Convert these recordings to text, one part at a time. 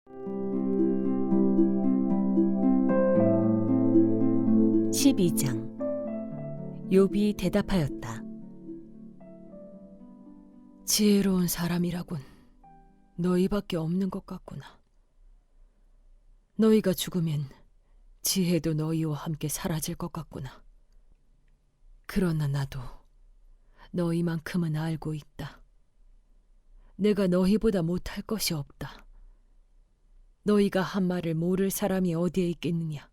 (12장) 욥이 대답하였다. 지혜로운 사람이라곤 너희밖에 없는 것 같구나. 너희가 죽으면 지혜도 너희와 함께 사라질 것 같구나. 그러나 나도 너희만큼은 알고 있다. 내가 너희보다 못할 것이 없다. 너희가 한 말을 모를 사람이 어디에 있겠느냐.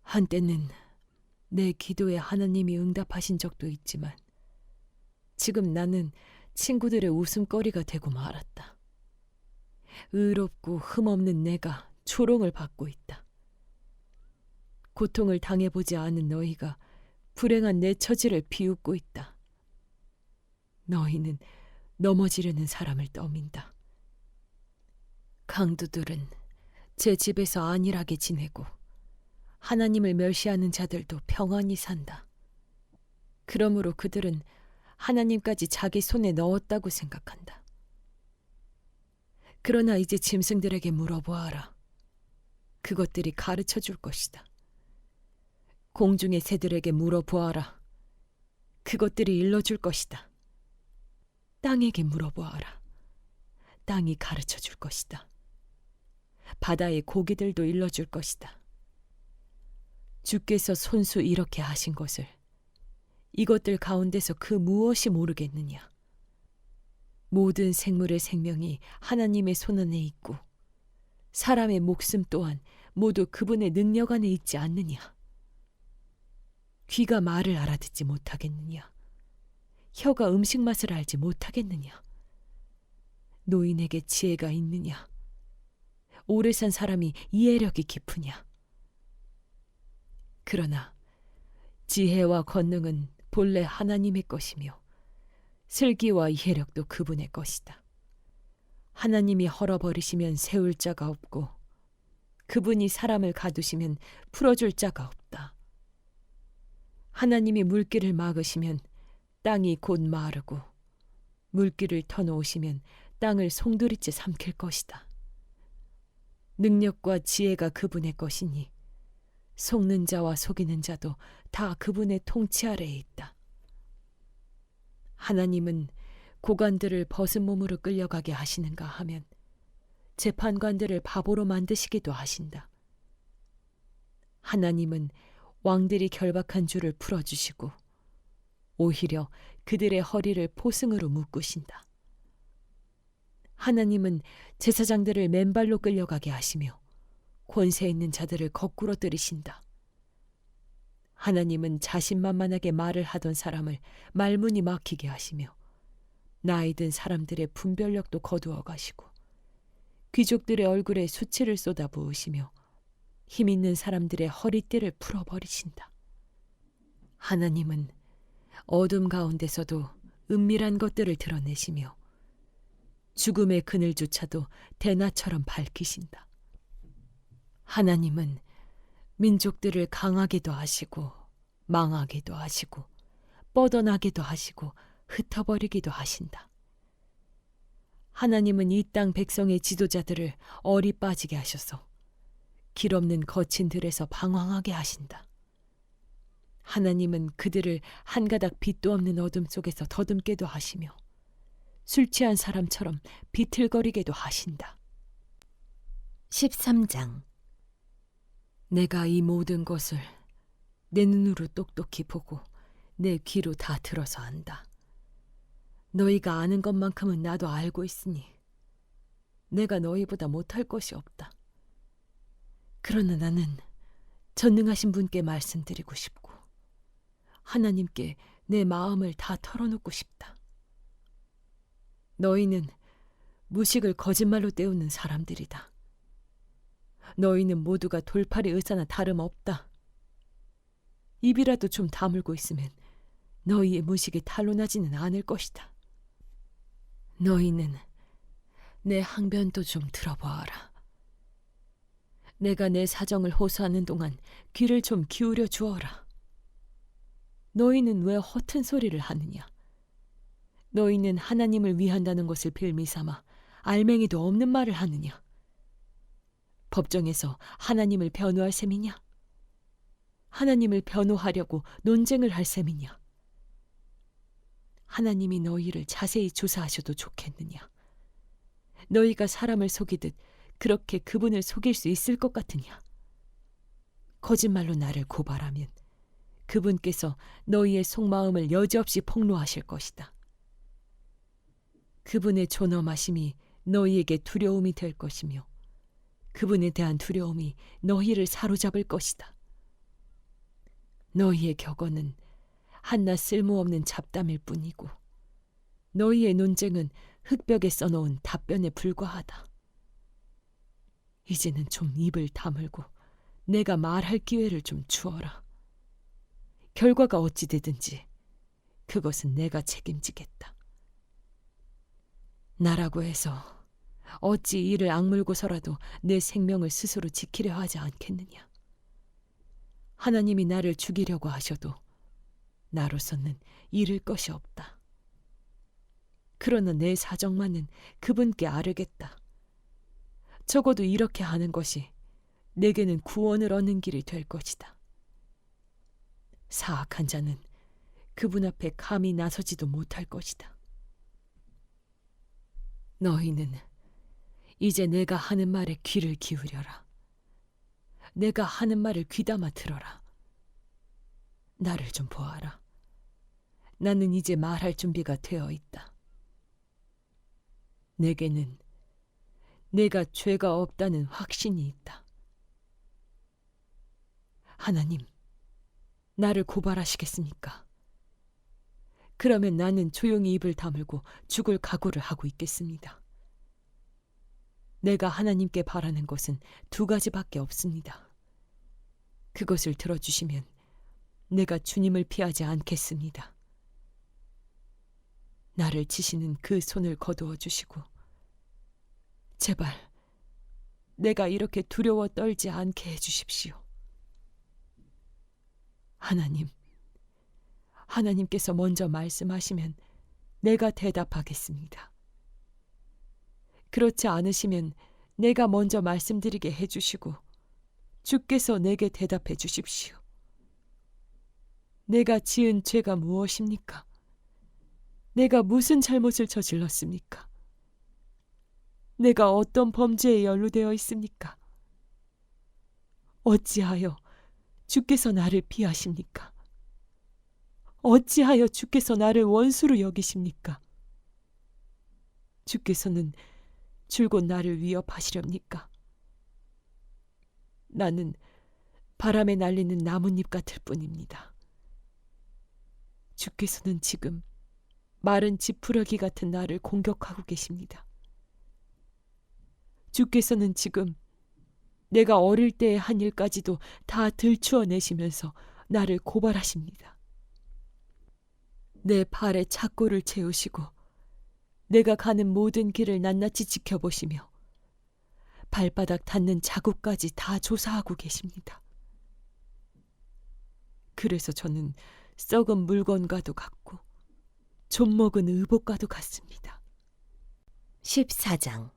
한때는 내 기도에 하나님이 응답하신 적도 있지만 지금 나는 친구들의 웃음거리가 되고 말았다. 의롭고 흠없는 내가 조롱을 받고 있다. 고통을 당해보지 않은 너희가 불행한 내 처지를 비웃고 있다. 너희는 넘어지려는 사람을 떠민다. 강도들은 제 집에서 안일하게 지내고 하나님을 멸시하는 자들도 평안히 산다. 그러므로 그들은 하나님까지 자기 손에 넣었다고 생각한다. 그러나 이제 짐승들에게 물어보아라. 그것들이 가르쳐 줄 것이다. 공중의 새들에게 물어보아라. 그것들이 일러줄 것이다. 땅에게 물어보아라. 땅이 가르쳐 줄 것이다. 바다의 고기들도 일러줄 것이다. 주께서 손수 이렇게 하신 것을 이것들 가운데서 그 무엇이 모르겠느냐. 모든 생물의 생명이 하나님의 손안에 있고 사람의 목숨 또한 모두 그분의 능력 안에 있지 않느냐. 귀가 말을 알아듣지 못하겠느냐. 혀가 음식 맛을 알지 못하겠느냐. 노인에게 지혜가 있느냐. 오래 산 사람이 이해력이 깊으냐. 그러나 지혜와 권능은 본래 하나님의 것이며 슬기와 이해력도 그분의 것이다. 하나님이 헐어버리시면 세울 자가 없고 그분이 사람을 가두시면 풀어줄 자가 없다. 하나님이 물길을 막으시면 땅이 곧 마르고 물길을 터놓으시면 땅을 송두리째 삼킬 것이다. 능력과 지혜가 그분의 것이니 속는 자와 속이는 자도 다 그분의 통치 아래에 있다. 하나님은 고관들을 벗은 몸으로 끌려가게 하시는가 하면 재판관들을 바보로 만드시기도 하신다. 하나님은 왕들이 결박한 줄을 풀어주시고 오히려 그들의 허리를 포승으로 묶으신다. 하나님은 제사장들을 맨발로 끌려가게 하시며 권세 있는 자들을 거꾸로 들이신다. 하나님은 자신만만하게 말을 하던 사람을 말문이 막히게 하시며 나이 든 사람들의 분별력도 거두어 가시고 귀족들의 얼굴에 수치를 쏟아 부으시며 힘 있는 사람들의 허리띠를 풀어버리신다. 하나님은 어둠 가운데서도 은밀한 것들을 드러내시며 죽음의 그늘조차도 대낮처럼 밝히신다. 하나님은 민족들을 강하게도 하시고 망하게도 하시고 뻗어나게도 하시고 흩어버리기도 하신다. 하나님은 이 땅 백성의 지도자들을 얼이 빠지게 하셔서 길 없는 거친 들에서 방황하게 하신다. 하나님은 그들을 한 가닥 빛도 없는 어둠 속에서 더듬게도 하시며 술 취한 사람처럼 비틀거리게도 하신다. 13장 내가 이 모든 것을 내 눈으로 똑똑히 보고 내 귀로 다 들어서 안다. 너희가 아는 것만큼은 나도 알고 있으니 내가 너희보다 못할 것이 없다. 그러나 나는 전능하신 분께 말씀드리고 싶고 하나님께 내 마음을 다 털어놓고 싶다. 너희는 무식을 거짓말로 때우는 사람들이다. 너희는 모두가 돌팔이 의사나 다름없다. 입이라도 좀 다물고 있으면 너희의 무식이 탄로나지는 않을 것이다. 너희는 내 항변도 좀 들어보아라. 내가 내 사정을 호소하는 동안 귀를 좀 기울여 주어라. 너희는 왜 허튼 소리를 하느냐? 너희는 하나님을 위한다는 것을 빌미삼아 알맹이도 없는 말을 하느냐? 법정에서 하나님을 변호할 셈이냐? 하나님을 변호하려고 논쟁을 할 셈이냐? 하나님이 너희를 자세히 조사하셔도 좋겠느냐? 너희가 사람을 속이듯 그렇게 그분을 속일 수 있을 것 같으냐? 거짓말로 나를 고발하면 그분께서 너희의 속마음을 여지없이 폭로하실 것이다. 그분의 존엄하심이 너희에게 두려움이 될 것이며 그분에 대한 두려움이 너희를 사로잡을 것이다. 너희의 격언은 한낱 쓸모없는 잡담일 뿐이고 너희의 논쟁은 흙벽에 써놓은 답변에 불과하다. 이제는 좀 입을 다물고 내가 말할 기회를 좀 주어라. 결과가 어찌 되든지 그것은 내가 책임지겠다. 나라고 해서 어찌 이를 악물고서라도 내 생명을 스스로 지키려 하지 않겠느냐. 하나님이 나를 죽이려고 하셔도 나로서는 잃을 것이 없다. 그러나 내 사정만은 그분께 아뢰겠다. 적어도 이렇게 하는 것이 내게는 구원을 얻는 길이 될 것이다. 사악한 자는 그분 앞에 감히 나서지도 못할 것이다. 너희는 이제 내가 하는 말에 귀를 기울여라. 내가 하는 말을 귀담아 들어라. 나를 좀 보아라. 나는 이제 말할 준비가 되어 있다. 내게는 내가 죄가 없다는 확신이 있다. 하나님, 나를 고발하시겠습니까? 그러면 나는 조용히 입을 다물고 죽을 각오를 하고 있겠습니다. 내가 하나님께 바라는 것은 두 가지밖에 없습니다. 그것을 들어주시면 내가 주님을 피하지 않겠습니다. 나를 치시는 그 손을 거두어 주시고 제발 내가 이렇게 두려워 떨지 않게 해주십시오. 하나님께서 먼저 말씀하시면 내가 대답하겠습니다. 그렇지 않으시면 내가 먼저 말씀드리게 해주시고 주께서 내게 대답해 주십시오. 내가 지은 죄가 무엇입니까? 내가 무슨 잘못을 저질렀습니까? 내가 어떤 범죄에 연루되어 있습니까? 어찌하여 주께서 나를 피하십니까? 어찌하여 주께서 나를 원수로 여기십니까? 주께서는 줄곧 나를 위협하시렵니까? 나는 바람에 날리는 나뭇잎 같을 뿐입니다. 주께서는 지금 마른 지푸라기 같은 나를 공격하고 계십니다. 주께서는 지금 내가 어릴 때의 한 일까지도 다 들추어내시면서 나를 고발하십니다. 내 발에 착고를 채우시고 내가 가는 모든 길을 낱낱이 지켜보시며 발바닥 닿는 자국까지 다 조사하고 계십니다. 그래서 저는 썩은 물건과도 같고 좀먹은 의복과도 같습니다. 14장.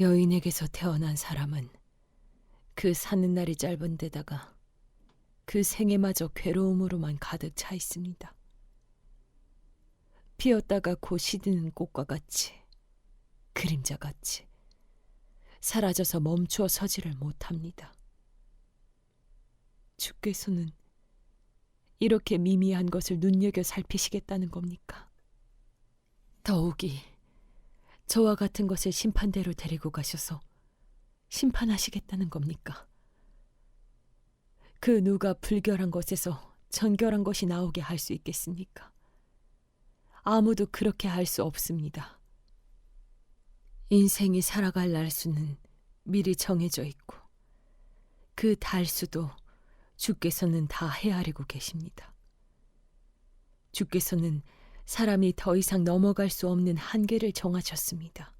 여인에게서 태어난 사람은 그 사는 날이 짧은 데다가 그 생애마저 괴로움으로만 가득 차 있습니다. 피었다가 곧 시드는 꽃과 같이 그림자같이 사라져서 멈추어 서지를 못합니다. 주께서는 이렇게 미미한 것을 눈여겨 살피시겠다는 겁니까? 더욱이 저와 같은 것을 심판대로 데리고 가셔서 심판하시겠다는 겁니까? 그 누가 불결한 것에서 정결한 것이 나오게 할 수 있겠습니까? 아무도 그렇게 할 수 없습니다. 인생이 살아갈 날수는 미리 정해져 있고 그 달수도 주께서는 다 헤아리고 계십니다. 주께서는 사람이 더 이상 넘어갈 수 없는 한계를 정하셨습니다.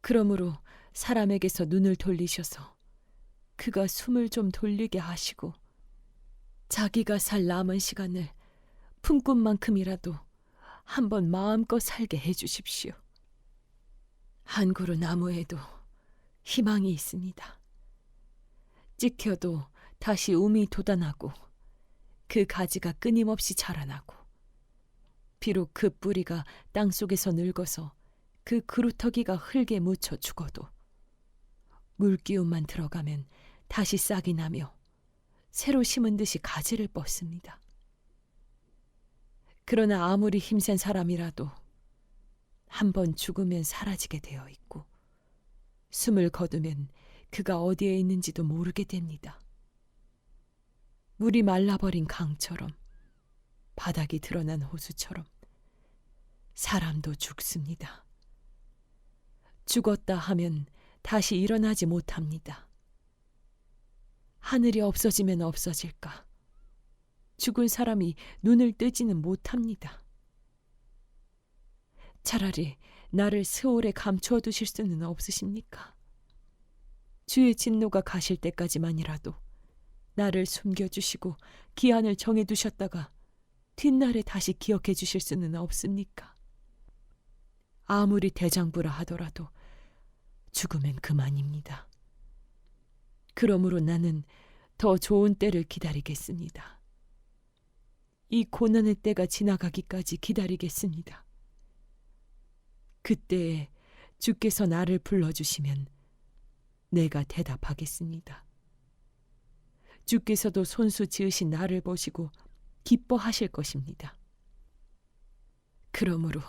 그러므로 사람에게서 눈을 돌리셔서 그가 숨을 좀 돌리게 하시고 자기가 살 남은 시간을 품꾼만큼이라도 한번 마음껏 살게 해주십시오. 한 그루 나무에도 희망이 있습니다. 찍혀도 다시 움이 돋아나고 그 가지가 끊임없이 자라나고 비록 그 뿌리가 땅속에서 늙어서 그 그루터기가 흙에 묻혀 죽어도 물기운만 들어가면 다시 싹이 나며 새로 심은 듯이 가지를 뻗습니다. 그러나 아무리 힘센 사람이라도 한 번 죽으면 사라지게 되어 있고 숨을 거두면 그가 어디에 있는지도 모르게 됩니다. 물이 말라버린 강처럼 바닥이 드러난 호수처럼 사람도 죽습니다. 죽었다 하면 다시 일어나지 못합니다. 하늘이 없어지면 없어질까? 죽은 사람이 눈을 뜨지는 못합니다. 차라리 나를 스올에 감추어 두실 수는 없으십니까? 주의 진노가 가실 때까지만이라도 나를 숨겨주시고 기한을 정해두셨다가 뒷날에 다시 기억해 주실 수는 없습니까? 아무리 대장부라 하더라도 죽으면 그만입니다. 그러므로 나는 더 좋은 때를 기다리겠습니다. 이 고난의 때가 지나가기까지 기다리겠습니다. 그때에 주께서 나를 불러주시면 내가 대답하겠습니다. 주께서도 손수 지으신 나를 보시고 기뻐하실 것입니다. 그러므로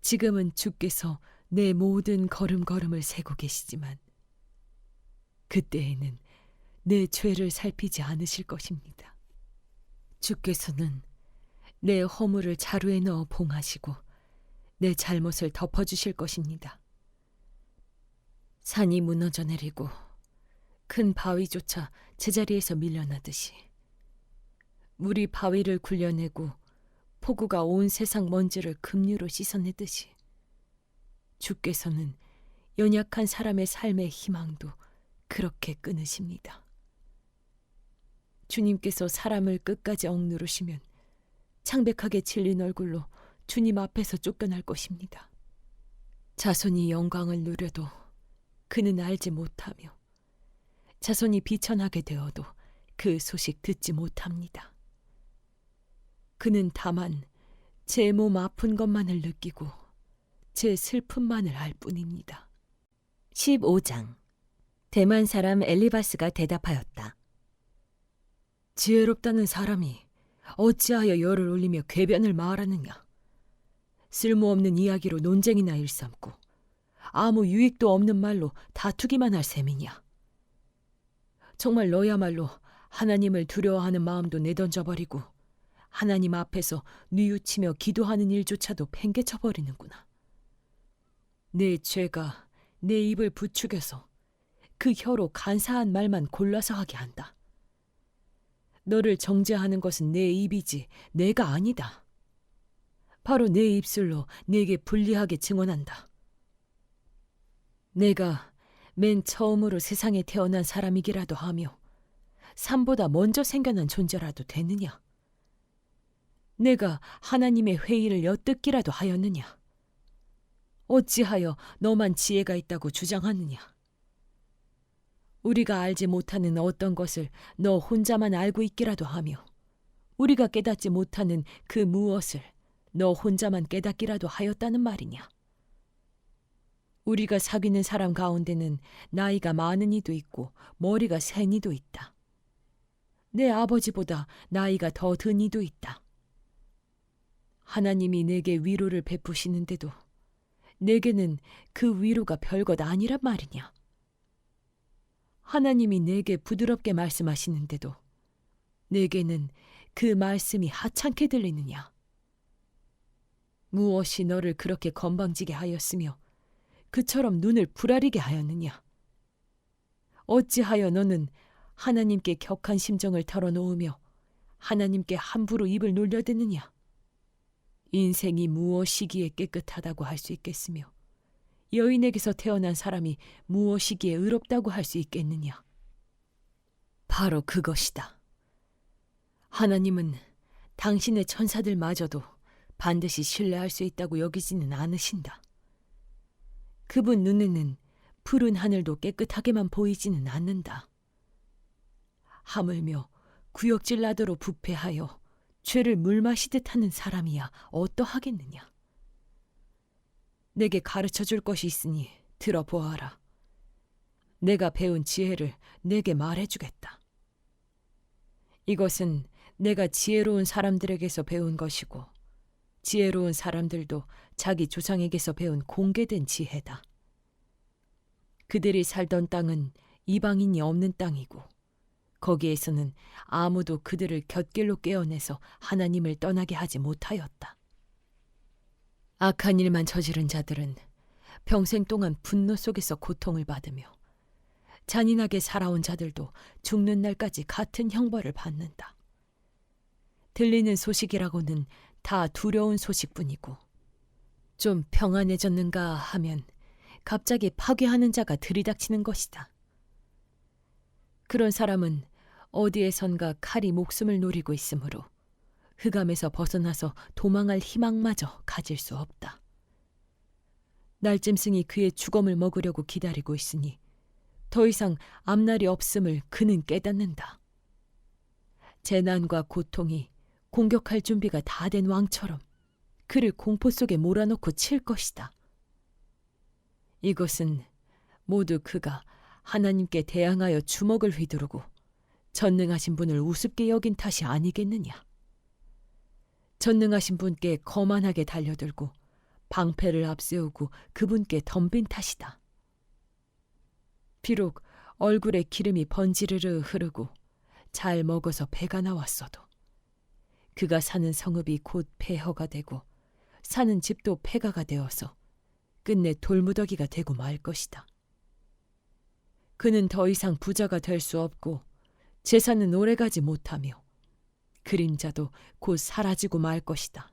지금은 주께서 내 모든 걸음걸음을 세고 계시지만 그때에는 내 죄를 살피지 않으실 것입니다. 주께서는 내 허물을 자루에 넣어 봉하시고 내 잘못을 덮어주실 것입니다. 산이 무너져 내리고 큰 바위조차 제자리에서 밀려나듯이 물이 바위를 굴려내고 폭우가 온 세상 먼지를 급류로 씻어내듯이 주께서는 연약한 사람의 삶의 희망도 그렇게 끊으십니다. 주님께서 사람을 끝까지 억누르시면 창백하게 질린 얼굴로 주님 앞에서 쫓겨날 것입니다. 자손이 영광을 누려도 그는 알지 못하며 자손이 비천하게 되어도 그 소식 듣지 못합니다. 그는 다만 제 몸 아픈 것만을 느끼고 제 슬픔만을 알 뿐입니다. 15장. 대만 사람 엘리바스가 대답하였다. 지혜롭다는 사람이 어찌하여 열을 올리며 궤변을 말하느냐. 쓸모없는 이야기로 논쟁이나 일삼고 아무 유익도 없는 말로 다투기만 할 셈이냐. 정말 너야말로 하나님을 두려워하는 마음도 내던져버리고 하나님 앞에서 뉘우치며 기도하는 일조차도 팽개쳐버리는구나. 내 죄가 내 입을 부추겨서 그 혀로 간사한 말만 골라서 하게 한다. 너를 정죄하는 것은 내 입이지 내가 아니다. 바로 내 입술로 네게 불리하게 증언한다. 내가 맨 처음으로 세상에 태어난 사람이기라도 하며 삶보다 먼저 생겨난 존재라도 되느냐? 내가 하나님의 회의를 엿듣기라도 하였느냐? 어찌하여 너만 지혜가 있다고 주장하느냐? 우리가 알지 못하는 어떤 것을 너 혼자만 알고 있기라도 하며 우리가 깨닫지 못하는 그 무엇을 너 혼자만 깨닫기라도 하였다는 말이냐? 우리가 사귀는 사람 가운데는 나이가 많은 이도 있고 머리가 센 이도 있다. 내 아버지보다 나이가 더 든 이도 있다. 하나님이 내게 위로를 베푸시는데도 내게는 그 위로가 별것 아니란 말이냐. 하나님이 내게 부드럽게 말씀하시는데도 내게는 그 말씀이 하찮게 들리느냐. 무엇이 너를 그렇게 건방지게 하였으며 그처럼 눈을 부라리게 하였느냐. 어찌하여 너는 하나님께 격한 심정을 털어놓으며 하나님께 함부로 입을 놀려대느냐. 인생이 무엇이기에 깨끗하다고 할 수 있겠으며 여인에게서 태어난 사람이 무엇이기에 의롭다고 할 수 있겠느냐. 바로 그것이다. 하나님은 당신의 천사들마저도 반드시 신뢰할 수 있다고 여기지는 않으신다. 그분 눈에는 푸른 하늘도 깨끗하게만 보이지는 않는다. 하물며 구역질 나도록 부패하여 죄를 물마시듯 하는 사람이야 어떠하겠느냐. 내게 가르쳐 줄 것이 있으니 들어보아라. 내가 배운 지혜를 내게 말해주겠다. 이것은 내가 지혜로운 사람들에게서 배운 것이고 지혜로운 사람들도 자기 조상에게서 배운 공개된 지혜다. 그들이 살던 땅은 이방인이 없는 땅이고 거기에서는 아무도 그들을 곁길로 깨어내서 하나님을 떠나게 하지 못하였다. 악한 일만 저지른 자들은 평생 동안 분노 속에서 고통을 받으며 잔인하게 살아온 자들도 죽는 날까지 같은 형벌을 받는다. 들리는 소식이라고는 다 두려운 소식뿐이고 좀 평안해졌는가 하면 갑자기 파괴하는 자가 들이닥치는 것이다. 그런 사람은 어디에선가 칼이 목숨을 노리고 있으므로 흑암에서 벗어나서 도망할 희망마저 가질 수 없다. 날짐승이 그의 죽음을 먹으려고 기다리고 있으니 더 이상 앞날이 없음을 그는 깨닫는다. 재난과 고통이 공격할 준비가 다 된 왕처럼 그를 공포 속에 몰아넣고 칠 것이다. 이것은 모두 그가 하나님께 대항하여 주먹을 휘두르고 전능하신 분을 우습게 여긴 탓이 아니겠느냐. 전능하신 분께 거만하게 달려들고 방패를 앞세우고 그분께 덤빈 탓이다. 비록 얼굴에 기름이 번지르르 흐르고 잘 먹어서 배가 나왔어도 그가 사는 성읍이 곧 폐허가 되고 사는 집도 폐가가 되어서 끝내 돌무더기가 되고 말 것이다. 그는 더 이상 부자가 될 수 없고 재산은 오래가지 못하며 그림자도 곧 사라지고 말 것이다.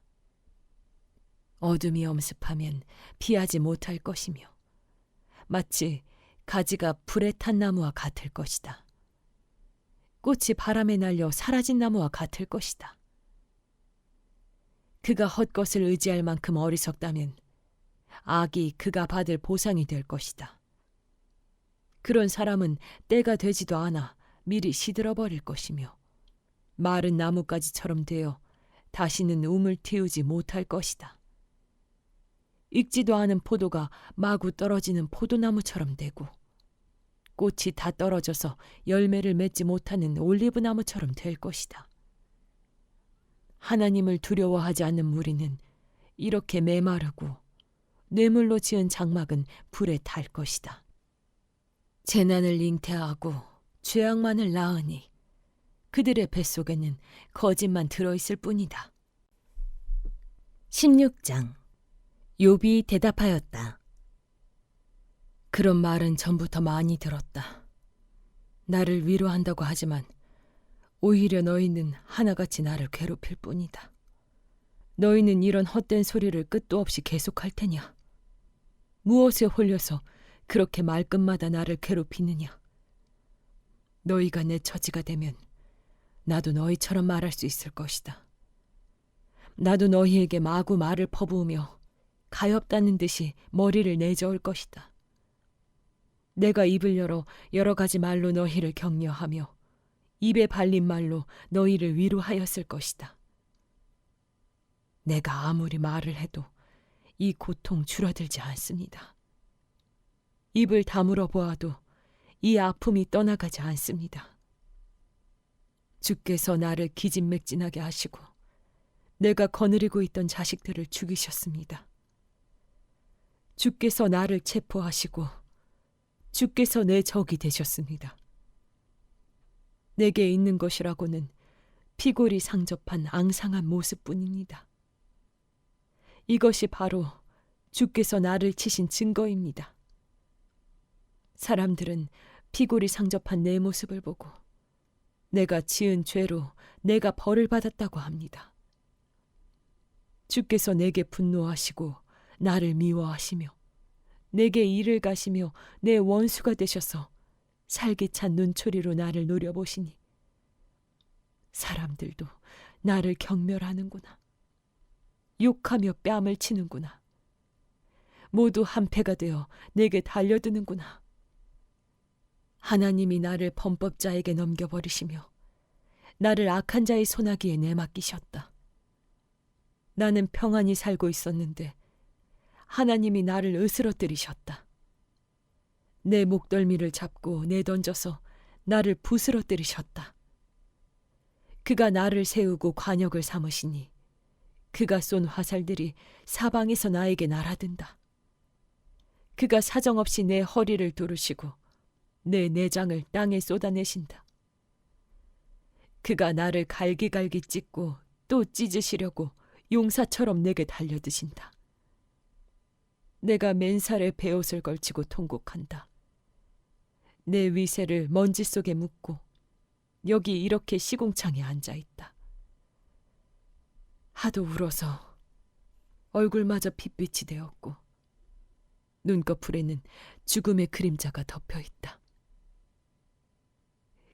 어둠이 엄습하면 피하지 못할 것이며 마치 가지가 불에 탄 나무와 같을 것이다. 꽃이 바람에 날려 사라진 나무와 같을 것이다. 그가 헛것을 의지할 만큼 어리석다면 악이 그가 받을 보상이 될 것이다. 그런 사람은 때가 되지도 않아 미리 시들어버릴 것이며 마른 나뭇가지처럼 되어 다시는 움을 틔우지 못할 것이다. 익지도 않은 포도가 마구 떨어지는 포도나무처럼 되고 꽃이 다 떨어져서 열매를 맺지 못하는 올리브나무처럼 될 것이다. 하나님을 두려워하지 않는 무리는 이렇게 메마르고 뇌물로 지은 장막은 불에 탈 것이다. 재난을 잉태하고 죄악만을 낳으니 그들의 뱃속에는 거짓만 들어있을 뿐이다. 16장. 욥이 대답하였다. 그런 말은 전부터 많이 들었다. 나를 위로한다고 하지만 오히려 너희는 하나같이 나를 괴롭힐 뿐이다. 너희는 이런 헛된 소리를 끝도 없이 계속할 테냐? 무엇에 홀려서 그렇게 말끝마다 나를 괴롭히느냐? 너희가 내 처지가 되면 나도 너희처럼 말할 수 있을 것이다. 나도 너희에게 마구 말을 퍼부으며 가엾다는 듯이 머리를 내저을 것이다. 내가 입을 열어 여러 가지 말로 너희를 격려하며 입에 발린 말로 너희를 위로하였을 것이다. 내가 아무리 말을 해도 이 고통 줄어들지 않습니다. 입을 다물어 보아도 이 아픔이 떠나가지 않습니다. 주께서 나를 기진맥진하게 하시고 내가 거느리고 있던 자식들을 죽이셨습니다. 주께서 나를 체포하시고 주께서 내 적이 되셨습니다. 내게 있는 것이라고는 피골이 상접한 앙상한 모습뿐입니다. 이것이 바로 주께서 나를 치신 증거입니다. 사람들은 피골이 상접한 내 모습을 보고 내가 지은 죄로 내가 벌을 받았다고 합니다. 주께서 내게 분노하시고 나를 미워하시며 내게 이를 가시며 내 원수가 되셔서 살기찬 눈초리로 나를 노려보시니 사람들도 나를 경멸하는구나. 욕하며 뺨을 치는구나. 모두 한패가 되어 내게 달려드는구나. 하나님이 나를 범법자에게 넘겨버리시며 나를 악한 자의 손아귀에 내맡기셨다. 나는 평안히 살고 있었는데 하나님이 나를 으스러뜨리셨다. 내 목덜미를 잡고 내던져서 나를 부스러뜨리셨다. 그가 나를 세우고 관역을 삼으시니 그가 쏜 화살들이 사방에서 나에게 날아든다. 그가 사정없이 내 허리를 두르시고 내 내장을 땅에 쏟아내신다. 그가 나를 갈기갈기 찢고 또 찢으시려고 용사처럼 내게 달려드신다. 내가 맨살에 베옷을 걸치고 통곡한다. 내 위세를 먼지 속에 묻고 여기 이렇게 시궁창에 앉아있다. 하도 울어서 얼굴마저 핏빛이 되었고 눈꺼풀에는 죽음의 그림자가 덮여있다.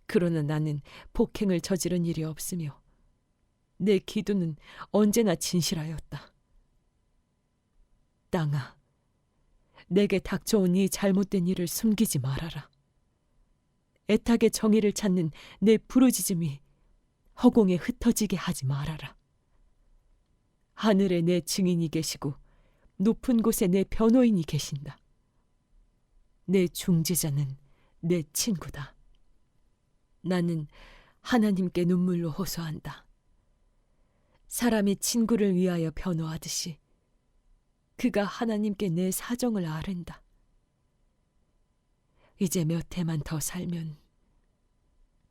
그러나 나는 폭행을 저지른 일이 없으며 내 기도는 언제나 진실하였다. 땅아, 내게 닥쳐온 이 잘못된 일을 숨기지 말아라. 애타게 정의를 찾는 내 부르짖음이 허공에 흩어지게 하지 말아라. 하늘에 내 증인이 계시고 높은 곳에 내 변호인이 계신다. 내 중재자는 내 친구다. 나는 하나님께 눈물로 호소한다. 사람이 친구를 위하여 변호하듯이 그가 하나님께 내 사정을 아른다. 이제 몇 해만 더 살면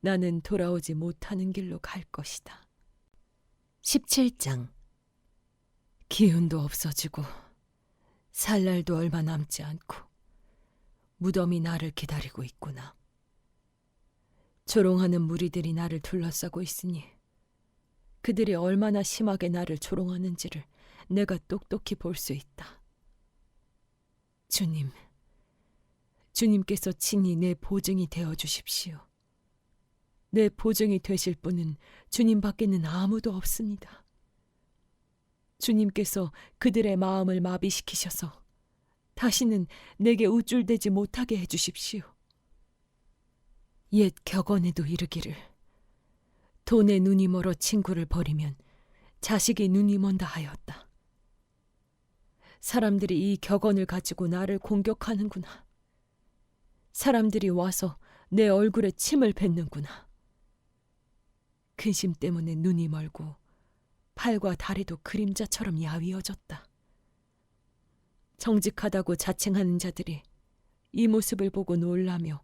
나는 돌아오지 못하는 길로 갈 것이다. 17장. 기운도 없어지고 살 날도 얼마 남지 않고 무덤이 나를 기다리고 있구나. 조롱하는 무리들이 나를 둘러싸고 있으니 그들이 얼마나 심하게 나를 조롱하는지를 내가 똑똑히 볼 수 있다. 주님, 주님께서 친히 내 보증이 되어 주십시오. 내 보증이 되실 분은 주님밖에는 아무도 없습니다. 주님께서 그들의 마음을 마비시키셔서 다시는 내게 우쭐대지 못하게 해주십시오. 옛 격언에도 이르기를 돈에 눈이 멀어 친구를 버리면 자식이 눈이 먼다 하였다. 사람들이 이 격언을 가지고 나를 공격하는구나. 사람들이 와서 내 얼굴에 침을 뱉는구나. 근심 때문에 눈이 멀고 팔과 다리도 그림자처럼 야위어졌다. 정직하다고 자칭하는 자들이 이 모습을 보고 놀라며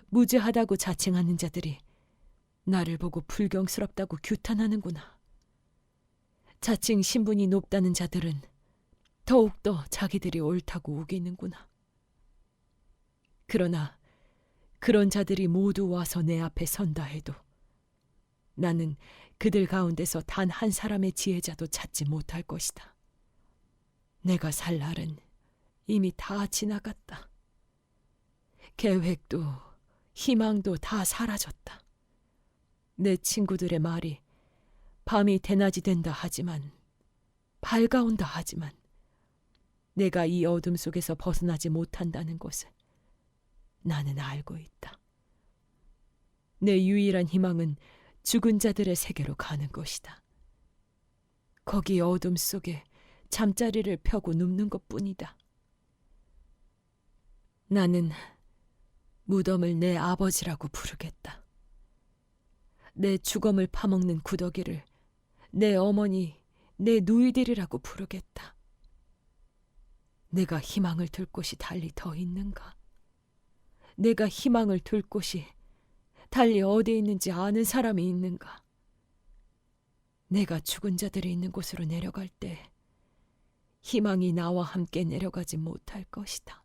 무죄하다고 자칭하는 자들이 나를 보고 불경스럽다고 규탄하는구나. 자칭 신분이 높다는 자들은 더욱더 자기들이 옳다고 우기는구나. 그러나 그런 자들이 모두 와서 내 앞에 선다 해도 나는 그들 가운데서 단 한 사람의 지혜자도 찾지 못할 것이다. 내가 살 날은 이미 다 지나갔다. 계획도 희망도 다 사라졌다. 내 친구들의 말이 밤이 대낮이 된다 하지만 밝아온다 하지만 내가 이 어둠 속에서 벗어나지 못한다는 것을 나는 알고 있다. 내 유일한 희망은 죽은 자들의 세계로 가는 것이다. 거기 어둠 속에 잠자리를 펴고 눕는 것뿐이다. 나는 무덤을 내 아버지라고 부르겠다. 내 죽음을 파먹는 구더기를 내 어머니, 내 누이들이라고 부르겠다. 내가 희망을 둘 곳이 달리 더 있는가? 내가 희망을 둘 곳이 달리 어디 있는지 아는 사람이 있는가? 내가 죽은 자들이 있는 곳으로 내려갈 때 희망이 나와 함께 내려가지 못할 것이다.